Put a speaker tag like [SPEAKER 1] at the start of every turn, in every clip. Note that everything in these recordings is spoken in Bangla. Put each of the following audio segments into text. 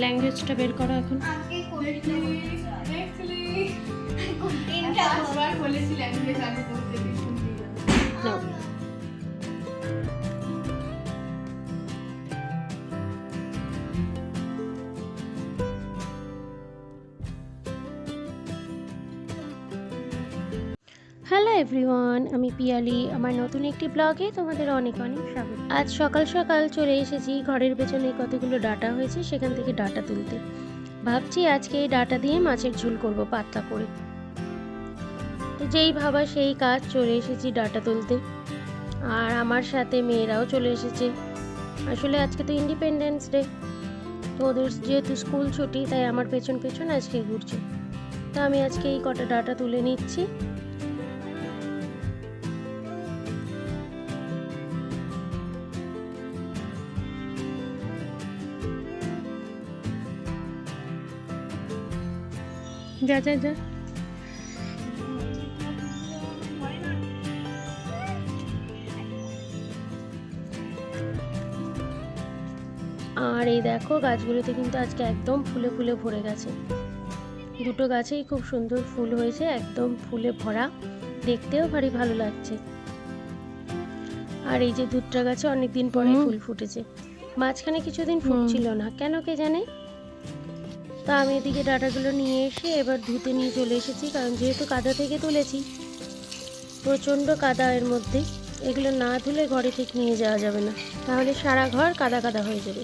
[SPEAKER 1] ল্যাঙ্গুয়েজটা বের করো এখন। নাও। হ্যালো এভরিওয়ান, আমি পিয়ালি। আমার নতুন একটি ব্লগে তোমাদের অনেক অনেক স্বাগত। আজ সকাল সকাল চলে এসেছি ঘরের পেছনে কতগুলো ডাটা হয়েছে সেখান থেকে ডাটা তুলতে। ভাবছি আজকে এই ডাটা দিয়ে মাছের ঝোল করব পাতলা করে। তো যেই ভাবা সেই কাজ, চলে এসেছি ডাটা তুলতে। আর আমার সাথে মেয়েরাও চলে এসেছে। আসলে আজকে তো ইন্ডিপেন্ডেন্স ডে, তো ওদের যেহেতু স্কুল ছুটি তাই আমার পেছন পেছন আজকে ঘুরছে। তো আমি আজকে এই কটা ডাটা তুলে নিচ্ছি। যা যা যা। আর এই দেখো গাছগুলোতে কিন্তু আজকে একদম ফুলে ফুলে ভরে গেছে। দুটো গাছেই খুব সুন্দর ফুল হয়েছে, একদম ফুলে ভরা, দেখতেও ভারী ভালো লাগছে। আর এই যে দুধটা গাছে অনেকদিন পরে ফুল ফুটেছে, মাঝখানে কিছুদিন ফুটছিল না, কেন কে জানে। তো আমি এদিকে ডাঁটাগুলো নিয়ে এসে এবার ধুতে নিয়ে চলে এসেছি, কারণ যেহেতু কাদা থেকে তুলেছি, প্রচণ্ড কাদা এর মধ্যে। এগুলো না ধুলে ঘরে ঠিক নিয়ে যাওয়া যাবে না, তাহলে সারা ঘর কাদা কাদা হয়ে যাবে।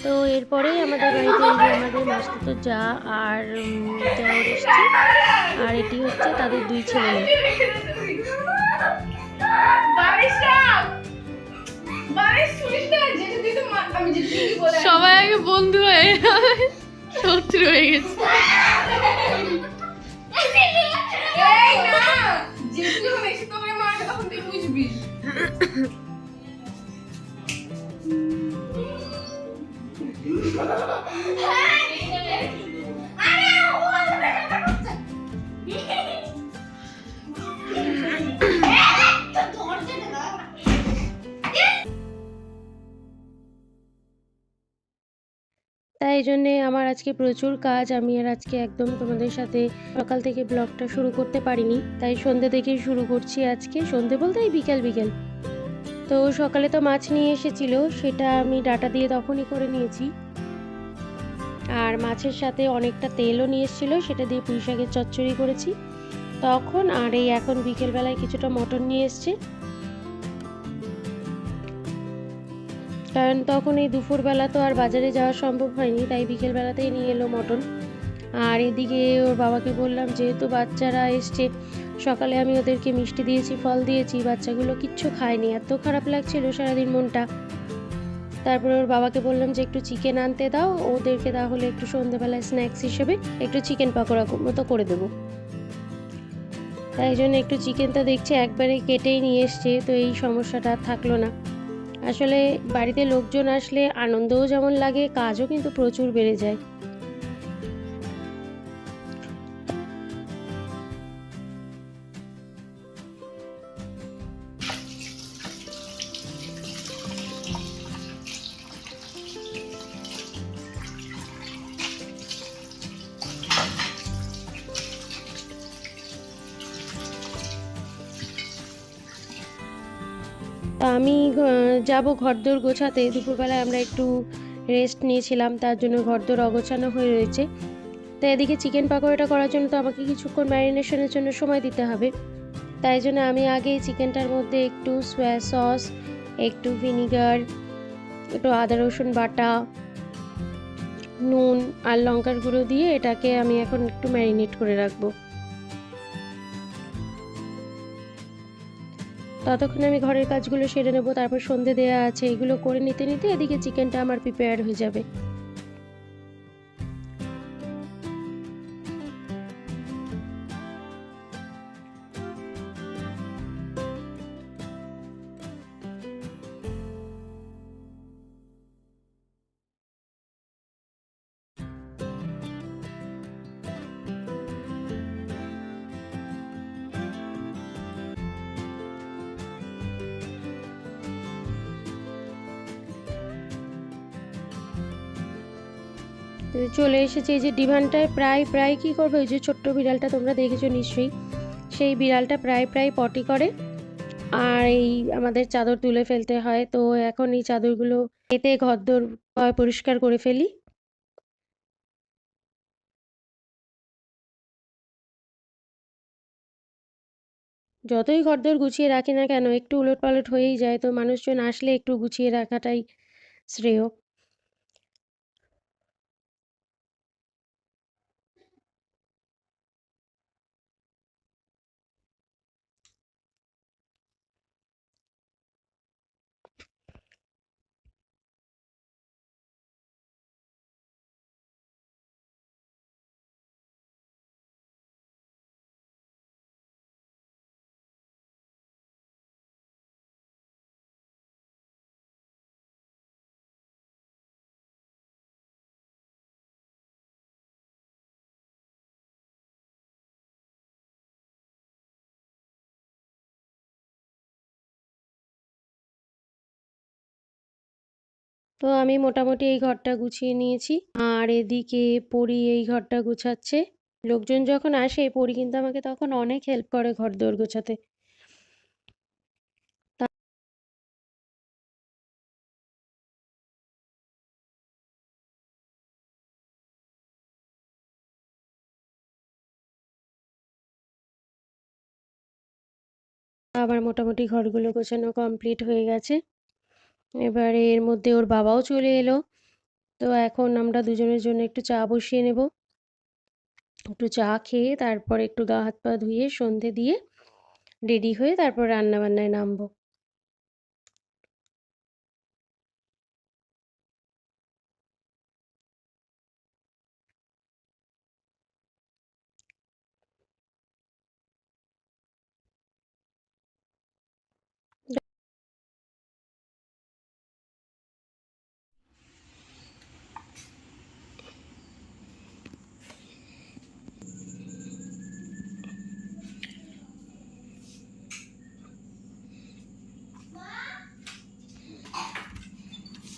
[SPEAKER 1] তো এরপরেই আমাদের বাড়িতে আমাদের মাসতুতো যা আর দেওর এসছে, আর এটি হচ্ছে তাদের দুই ছেলে মেয়ে।
[SPEAKER 2] সবাই আগে বন্ধু হয়ে শত্রু হয়ে গেছে।
[SPEAKER 1] তাই জন্যে আমার আজকে প্রচুর কাজ। আমি আর আজকে একদম তোমাদের সাথে সকাল থেকে ব্লগটা শুরু করতে পারিনি, তাই সন্ধ্যে থেকেই শুরু করছি আজকে। সন্ধ্যে বলতে এই বিকেল বিকেল। তো সকালে তো মাছ নিয়ে এসেছিল, সেটা আমি ডাটা দিয়ে তখনই করে নিয়েছি। আর মাছের সাথে অনেকটা তেলও নিয়ে এসেছিল, সেটা দিয়ে পুঁই শাকের চচ্চড়ি করেছি তখন। আর এই এখন বিকেলবেলায় কিছুটা মটন নিয়ে এসছে, কারণ তখন এই দুপুরবেলা তো আর বাজারে যাওয়া সম্ভব হয়নি, তাই বিকেলবেলাতেই নিয়ে এলো মটন। আর এদিকে ওর বাবাকে বললাম, যেহেতু বাচ্চারা এসছে, সকালে আমি ওদেরকে মিষ্টি দিয়েছি, ফল দিয়েছি, বাচ্চাগুলো কিচ্ছু খায়নি, এত খারাপ লাগছিল সারাদিন মনটা। তারপরে ওর বাবাকে বললাম যে একটু চিকেন আনতে দাও ওদেরকে, তাহলে একটু সন্ধ্যেবেলায় স্ন্যাক্স হিসেবে একটু চিকেন পকোড়া মতো করে দেবো। তাই জন্য একটু চিকেনটা দেখছি একবারে কেটেই নিয়ে এসছে, তো এই সমস্যাটা থাকলো না। আসলে বাড়িতে লোকজন আসলে আনন্দও যেমন লাগে, কাজও কিন্তু প্রচুর বেড়ে যায়। তা আমি যাব ঘরদোর গোছাতে। দুপুরবেলায় আমরা একটু রেস্ট নিয়েছিলাম, তার জন্য ঘরদোর অগোছানো হয়ে রয়েছে। তো এদিকে চিকেন পাকোড়াটা করার জন্য তো আমাকে কিছুক্ষণ ম্যারিনেশনের জন্য সময় দিতে হবে। তাই জন্য আমি আগেই চিকেনটার মধ্যে একটু সয়া সস, একটু ভিনিগার, একটু আদা রসুন বাটা, নুন আর লঙ্কার গুঁড়ো দিয়ে এটাকে আমি এখন একটু ম্যারিনেট করে রাখবো। ততক্ষণ আমি ঘরের কাজগুলো সেরে নেবো, তারপর সন্ধে দেওয়া আছে, এগুলো করে নিতে নিতে এদিকে চিকেনটা আমার প্রিপেয়ার হয়ে যাবে। চলে এসেছে এই যে ডিভানটায় প্রায় কি করবে, ওই যে ছোট্ট বিড়ালটা তোমরা দেখেছো নিশ্চয়ই, সেই বিড়ালটা প্রায় পটি করে। আর এই আমাদের চাদর তুলে ফেলতে হয়, তো এখন এই চাদরগুলো এতে ঘরদোর পরিষ্কার করে ফেলি। যতই ঘরদোর গুছিয়ে রাখি না কেন একটু উলটপালট হয়েই যায়, তো মানুষজন আসলে একটু গুছিয়ে রাখাটাই শ্রেয়। তো আমি মোটামুটি এই ঘরটা গুছিয়ে নিয়েছি, আর এদিকে পরি এই ঘরটা গুছাচ্ছে। লোকজন যখন আসে পরি কিন্তু আমাকে তখন অনেক হেল্প করে ঘরদোর গোছাতে। আবার মোটামুটি ঘরগুলো গোছানো কমপ্লিট হয়ে গেছে। এবারে এর মধ্যে ওর বাবাও চলে এলো, তো এখন আমরা দুজনের জন্য একটু চা বসিয়ে নেব। একটু চা খেয়ে তারপর একটু গা হাত পা ধুয়ে সন্ধে দিয়ে রেডি হয়ে তারপর রান্না বান্নায় নামবো।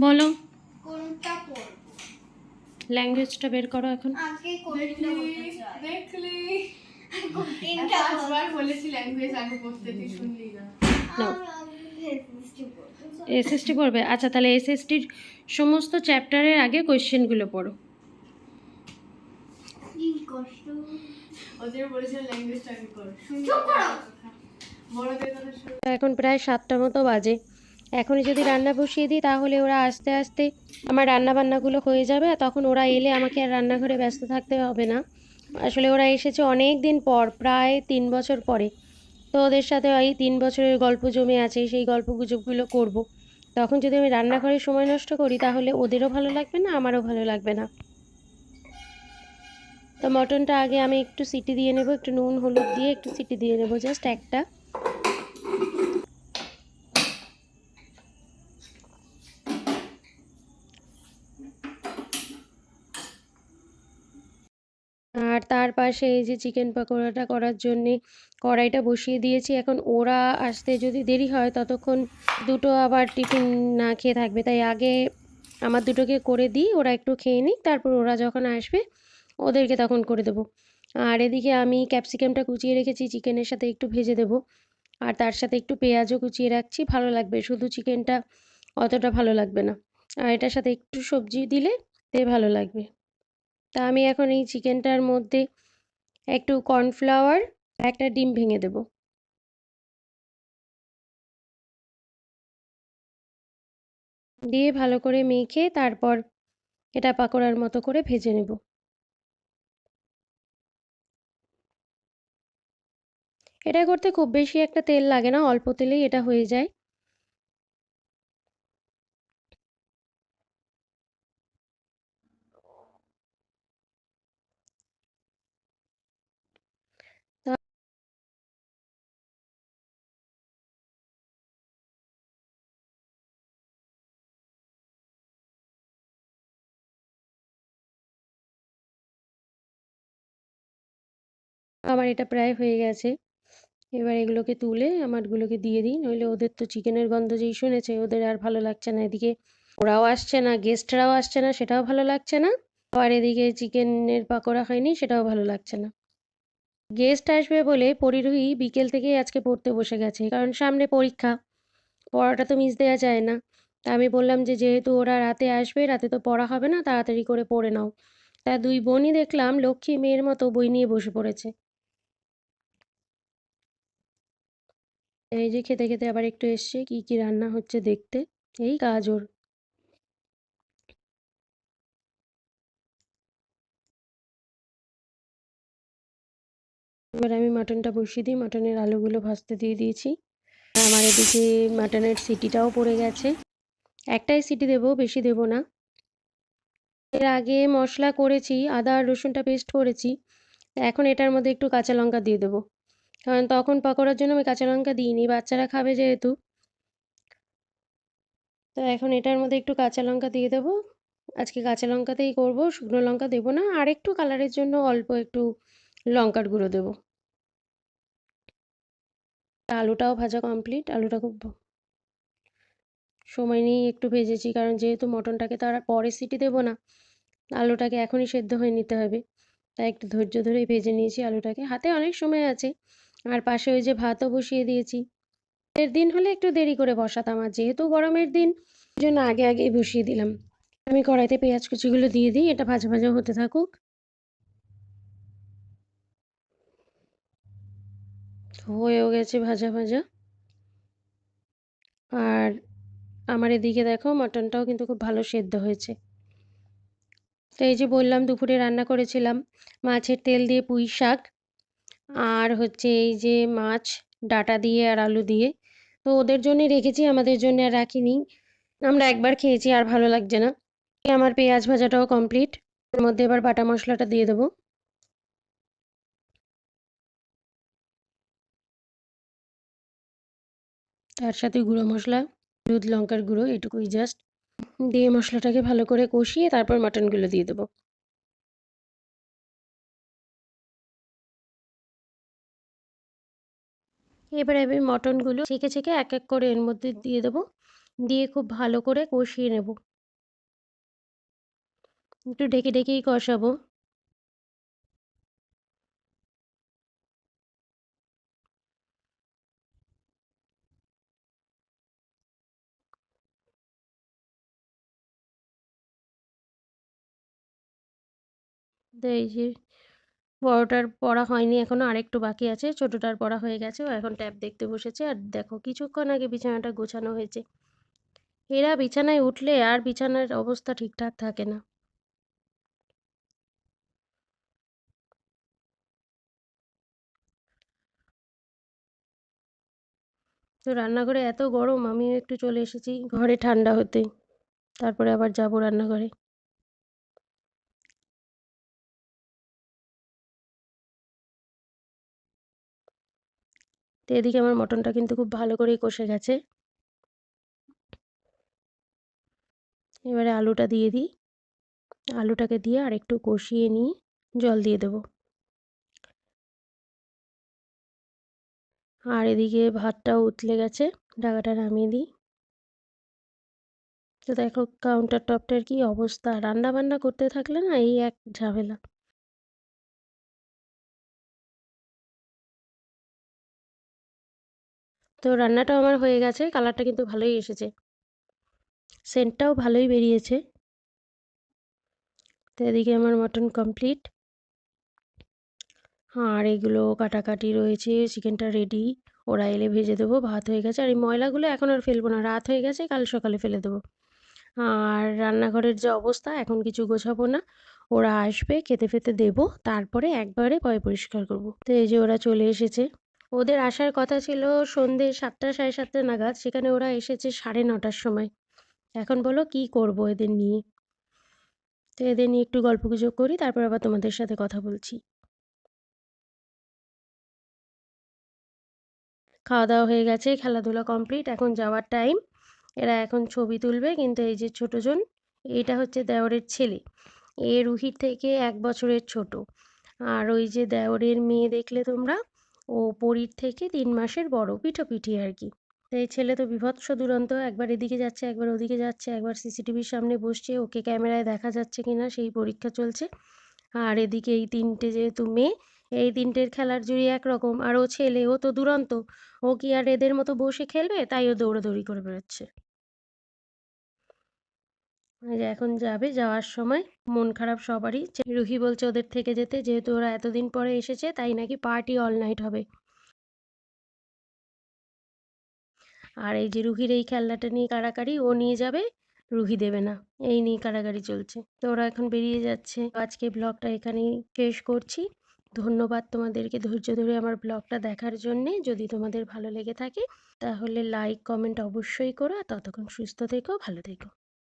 [SPEAKER 1] বলো,
[SPEAKER 2] কোনটা পড়বো?
[SPEAKER 1] ল্যাঙ্গুয়েজটা বের করো এখন।
[SPEAKER 2] আগে কোনটা বলতে চাই? দেখলি কোনটা পাঁচবার বলেছি ল্যাঙ্গুয়েজ আগে পড়তে, তুই শুনলি না।
[SPEAKER 1] নাও, এসএসটি পড়বে? আচ্ছা, তাহলে এসএসটির সমস্ত চ্যাপ্টারের আগে কোয়েশ্চেনগুলো পড়ো।
[SPEAKER 2] কি কষ্ট, ওদের বলেছিলাম ল্যাঙ্গুয়েজটা আগে কর, শুনলি না? বড়দের কথা শুন।
[SPEAKER 1] এখন প্রায় 7টা মতো বাজে। এখনই যদি রান্না বসিয়ে দিই তাহলে ওরা আস্তে আস্তে আমার রান্না বান্নাগুলো হয়ে যাবে, আর তখন ওরা এলে আমাকে আর রান্নাঘরে ব্যস্ত থাকতে হবে না। আসলে ওরা এসেছে অনেক দিন পর, প্রায় 3 বছর পরে, তো ওদের সাথে এই 3 বছরের গল্প জমে আছে, সেই গল্প গুজবগুলো করবো। তখন যদি আমি রান্নাঘরে সময় নষ্ট করি তাহলে ওদেরও ভালো লাগবে না, আমারও ভালো লাগবে না। তো মটনটা আগে আমি একটু সিটি দিয়ে নেব, একটু নুন হলুদ দিয়ে একটু সিটি দিয়ে নেব, জাস্ট একটা। আর তার পাশে এই যে চিকেন পকোড়াটা করার জন্যে কড়াইটা বসিয়ে দিয়েছি। এখন ওরা আসতে যদি দেরি হয় ততক্ষণ দুটো আবার টিফিন না খেয়ে থাকবে, তাই আগে আমার দুটোকে করে দিই, ওরা একটু খেয়ে নিক, তারপর ওরা যখন আসবে ওদেরকে তখন করে দেবো। আর এদিকে আমি ক্যাপসিকামটা কুচিয়ে রেখেছি, চিকেনের সাথে একটু ভেজে দেবো, আর তার সাথে একটু পেঁয়াজও কুচিয়ে রাখছি, ভালো লাগবে। শুধু চিকেনটা অতটা ভালো লাগবে না, আর এটার সাথে একটু সবজি দিলে ভালো লাগবে। তা আমি এখন এই চিকেনটার মধ্যে একটু কর্নফ্লাওয়ার, একটা ডিম ভেঙে দেব, দিয়ে ভালো করে মেখে তারপর এটা পাকোড়ার মতো করে ভেজে নেব। এটা করতে খুব বেশি একটা তেল লাগে না, অল্প তেলেই এটা হয়ে যায়। তা আমার এটা প্রায় হয়ে গেছে। এবার এগুলোকে তুলে আমারগুলোকে দিয়ে দিই, নইলে ওদের তো চিকেনের গন্ধ যেই শুনেছে ওদের আর ভালো লাগছে না। এদিকে ওরাও আসছে না, গেস্টরাও আসছে না, সেটাও ভালো লাগছে না। আর এদিকে চিকেনের পাকোড়া হয়নি, সেটাও ভালো লাগছে না। গেস্ট আসবে বলে পরিরোহী বিকেল থেকেই আজকে পড়তে বসে গেছে, কারণ সামনে পরীক্ষা, পড়াটা তো মিস দেওয়া যায় না। তা আমি বললাম যে যেহেতু ওরা রাতে আসবে, রাতে তো পড়া হবে না, তাড়াতাড়ি করে পড়ে নাও। তা দুই বোনই দেখলাম লক্ষ্মী মেয়ের মতো বই নিয়ে বসে পড়েছে। এই যে খেতে খেতে আবার একটু এসছে কি কি রান্না হচ্ছে দেখতে। এই গাজর। এবার আমি মাটনটা বসিয়ে দিই, মাটনের আলুগুলো ভাজতে দিয়ে দিয়েছি। আমার এদিকে মাটনের সিটিটাও পড়ে গেছে, একটাই সিটি দেবো, বেশি দেবো না। এর আগে মশলা করেছি, আদা আর রসুনটা পেস্ট করেছি, এখন এটার মধ্যে একটু কাঁচা লঙ্কা দিয়ে দেবো, কারণ তখন পকোড়ার জন্য আমি কাঁচা লঙ্কা দিইনি, বাচ্চারা খাবে যেহেতু। তো এখন এটার মধ্যে একটু কাঁচা লঙ্কা দিয়ে দেবো। আজকে কাঁচা লঙ্কাতেই করব, শুকনো লঙ্কা দেবো না। আর একটু কালারের জন্য অল্প একটু লঙ্কার গুঁড়ো দেবো। আলুটাও ভাজা কমপ্লিট, আলুটা খুব সময় নিয়েই একটু ভেজেছি, কারণ যেহেতু মটনটাকে তো আর পরে সিটি দেবো না, আলুটাকে এখনই সেদ্ধ হয়ে নিতে হবে, তাই একটু ধৈর্য ধরেই ভেজে নিয়েছি আলুটাকে। হাতে অনেক সময় আছে, আর পাশে ওই যে ভাতও বসিয়ে দিয়েছি। এর দিন হলে একটু দেরি করে বসাতাম, আর যেহেতু গরমের দিন, ওই জন্য আগে আগেই বসিয়ে দিলাম। আমি কড়াইতে পেঁয়াজ কুচিগুলো দিয়ে দিই, এটা ভাজা ভাজা হতে থাকুক। হয়েও গেছে ভাজা ভাজা। আর আমার এদিকে দেখো মাটনটাও কিন্তু খুব ভালো সেদ্ধ হয়েছে। তো এই যে বললাম দুপুরে রান্না করেছিলাম মাছের তেল দিয়ে পুঁই শাক, আর হচ্ছে এই যে মাছ ডাঁটা দিয়ে আর আলু দিয়ে। তো ওদের জন্যই রেখেছি, আমাদের জন্য আর রাখিনি। আমরা একবার খেয়েছি, আর ভালো লাগছে না। আমার পেঁয়াজ ভাজাটাও কমপ্লিট, এর মধ্যে এবার বাটা মশলাটা দিয়ে দেবো। তার সাথে গুঁড়ো মশলা, হলুদ লঙ্কার গুঁড়ো, এটুকুই জাস্ট দিয়ে মশলাটাকে ভালো করে কষিয়ে তারপর মাটনগুলো দিয়ে দেবো। এবারে আমি মটনগুলো ছেঁকে ছেঁকে এক এক করে এর মধ্যে দিয়ে দেবো, দিয়ে খুব ভালো করে কষিয়ে নেব। একটু ঢেকে ঢেকেই কষাবো। তো এই যে বড়টার পড়া হয়নি এখনো, আরেকটু বাকি আছে। ছোটটার পড়া হয়ে গেছে, ও এখন ট্যাব দেখতে বসেছে। আর দেখো কিছুক্ষণ আগে বিছানাটা গোছানো হয়েছে। এরা বিছানায় উঠলে আর বিছানার অবস্থা ঠিকঠাক থাকে না। তো রান্নাঘরে এত গরম, আমিও একটু চলে এসেছি ঘরে ঠান্ডা হতে, তারপরে আবার যাবো রান্নাঘরে। তো এদিকে আমার মটনটা কিন্তু খুব ভালো করেই কষে গেছে। এবারে আলুটা দিয়ে দিই, আলুটাকে দিয়ে আর একটু কষিয়ে নিয়ে জল দিয়ে দেবো। আর এদিকে ভাতটাও উতলে গেছে, ঢাকাটা নামিয়ে দিই। তো দেখো কাউন্টার টপটার কি অবস্থা, রান্না বান্না করতে থাকলে না এই এক ঝামেলা। তো রান্নাটাও আমার হয়ে গেছে, কালারটা কিন্তু ভালোই এসেছে, সেন্টটাও ভালোই বেরিয়েছে। তো এদিকে আমার মটন কমপ্লিট, আর এগুলো কাটাকাটি রয়েছে, চিকেনটা রেডি, ওরা এলে ভেজে দেবো। ভাত হয়ে গেছে, আর এই ময়লাগুলো এখন আর ফেলবো না, রাত হয়ে গেছে, কাল সকালে ফেলে দেবো। আর রান্নাঘরের যে অবস্থা, এখন কিছু গোছাবো না, ওরা আসবে খেতে ফেতে দেবো, তারপরে একবারে পয় পরিষ্কার করব। তো এই যে ওরা চলে এসেছে, ওদের আসার কথা ছিল সন্ধে 7টা সাড়ে 7টা নাগাদ, সেখানে ওরা এসেছে 9:30টার সময়। এখন বলো কি করব এদের নিয়ে। তো এদের নিয়ে একটু গল্পগুজব করি, তারপর আবার তোমাদের সাথে কথা বলছি। খাওয়া দাওয়া হয়ে গেছে, খেলাধুলা কমপ্লিট, এখন যাওয়ার টাইম। এরা এখন ছবি তুলবে, কিন্তু এই যে ছোটোজন, এটা হচ্ছে দেওরের ছেলে, এ রুহির থেকে 1 বছরের ছোট। আর ওই যে দেওরের মেয়ে দেখলে তোমরা, ও পরীর থেকে 3 মাসের বড়, পিঠাপিঠি আর কি। এই ছেলে তো বীভৎস দুরন্ত, একবার এদিকে যাচ্ছে একবার ওদিকে যাচ্ছে, একবার সিসিটিভির সামনে বসছে, ওকে ক্যামেরায় দেখা যাচ্ছে কিনা সেই পরীক্ষা চলছে। আর এদিকে এই তিনটে যেহেতু মেয়ে, এই তিনটের খেলার জুড়ি একরকম, আর ও ছেলে, ও তো দুরন্ত, ও কি আর এদের মতো বসে খেলবে, তাই ও দৌড়াদৌড়ি করে বেরোচ্ছে। এই যে এখন যাবে, যাওয়ার সময় মন খারাপ সবারই। রুহি বলছে ওদের থেকে যেতে, যেহেতু ওরা এতদিন পরে এসেছে তাই নাকি পার্টি অল নাইট হবে। আর এই যে রুহির এই খেলনাটা নিয়ে কাড়াকাড়ি, ও নিয়ে যাবে, রুহি দেবে না, এই নিয়ে কাড়াকাড়ি চলছে। তো ওরা এখন বেরিয়ে যাচ্ছে। আজকে ব্লগটা এখানেই শেষ করছি। ধন্যবাদ তোমাদেরকে ধৈর্য ধরে আমার ব্লগটা দেখার জন্যে। যদি তোমাদের ভালো লেগে থাকে তাহলে লাইক কমেন্ট অবশ্যই করো। আর ততক্ষণ সুস্থ থেকো, ভালো থেকো।